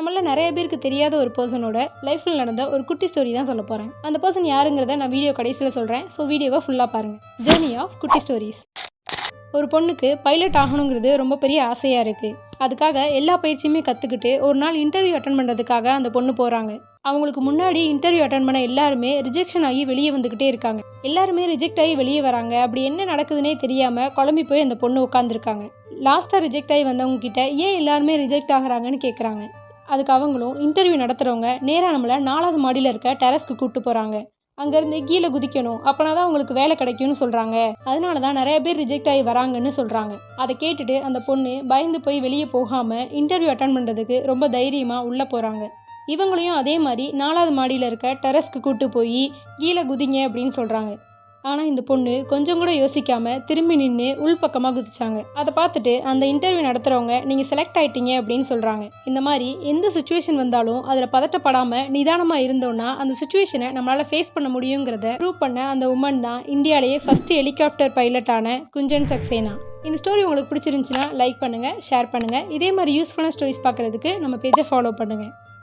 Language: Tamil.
நம்மள நிறைய பேருக்கு தெரியாத ஒரு பர்சனோட லைஃப்பில் நடந்த ஒரு குட்டி ஸ்டோரி தான் சொல்ல போகிறேன். அந்த பர்சன் யாருங்கிறத நான் வீடியோ கடைசியில் சொல்கிறேன். ஸோ வீடியோவை ஃபுல்லாக பாருங்கள். ஜேர்னி ஆஃப் குட்டி ஸ்டோரிஸ். ஒரு பொண்ணுக்கு பைலட் ஆகணுங்கிறது ரொம்ப பெரிய ஆசையாக இருக்குது. அதுக்காக எல்லா பயிற்சியுமே கற்றுக்கிட்டு ஒரு நாள் இன்டர்வியூ அட்டன் பண்ணுறதுக்காக அந்த பொண்ணு போகிறாங்க. அவங்களுக்கு முன்னாடி இன்டர்வியூ அட்டன் பண்ண எல்லாருமே ரிஜெக்ஷன் ஆகி வெளியே வந்துக்கிட்டே இருக்காங்க. எல்லாருமே ரிஜெக்ட் ஆகி வெளியே வராங்க. அப்படி என்ன நடக்குதுன்னே தெரியாமல் குழம்பி போய் அந்த பொண்ணு உட்காந்துருக்காங்க. லாஸ்ட்டாக ரிஜெக்ட் ஆகி வந்தவங்க கிட்ட ஏன் எல்லாருமே ரிஜெக்ட் ஆகிறாங்கன்னு கேட்குறாங்க. அதுக்கு அவங்களும் இன்டர்வியூ நடத்துகிறவங்க நேராக நம்மளை 4வது மாடியில் இருக்க டெரஸ்க்கு கூப்பிட்டு போகிறாங்க. அங்கேருந்து கீழே குதிக்கணும், அப்போனா தான் அவங்களுக்கு வேலை கிடைக்கும்னு சொல்கிறாங்க. அதனால தான் நிறைய பேர் ரிஜெக்ட் ஆகி வராங்கன்னு சொல்கிறாங்க. அதை கேட்டுட்டு அந்த பொண்ணு பயந்து போய் வெளியே போகாமல் இன்டர்வியூ அட்டன் பண்ணுறதுக்கு ரொம்ப தைரியமாக உள்ளே போகிறாங்க. இவங்களையும் அதே மாதிரி 4வது மாடியில் இருக்க டெரஸ்க்கு கூப்பிட்டு போய் கீழே குதிங்க அப்படின்னு சொல்கிறாங்க. ஆனால் இந்த பொண்ணு கொஞ்சம் கூட யோசிக்காமல் திரும்பி நின்று உள்பக்கமாக குதிச்சாங்க. அதை பார்த்துட்டு அந்த இன்டர்வியூ நடத்துகிறவங்க நீங்கள் செலக்ட் ஆகிட்டீங்க அப்படின்னு சொல்கிறாங்க. இந்த மாதிரி எந்த சுச்சுவேஷன் வந்தாலும் அதில் பதட்டப்படாமல் நிதானமாக இருந்தோன்னா அந்த சுச்சுவேஷனை நம்மளால் ஃபேஸ் பண்ண முடியுங்கிறத ப்ரூவ் பண்ண அந்த உமன் தான் இந்தியாவிலேயே ஃபஸ்ட்டு ஹெலிகாப்டர் பைலட்டான குஞ்சன் சக்சேனா. இந்த ஸ்டோரி உங்களுக்கு பிடிச்சிருந்துச்சுன்னா லைக் பண்ணுங்கள், ஷேர் பண்ணுங்கள். இதே மாதிரி யூஸ்ஃபுல்லான ஸ்டோரிஸ் பார்க்குறதுக்கு நம்ம பேஜை ஃபாலோ பண்ணுங்கள்.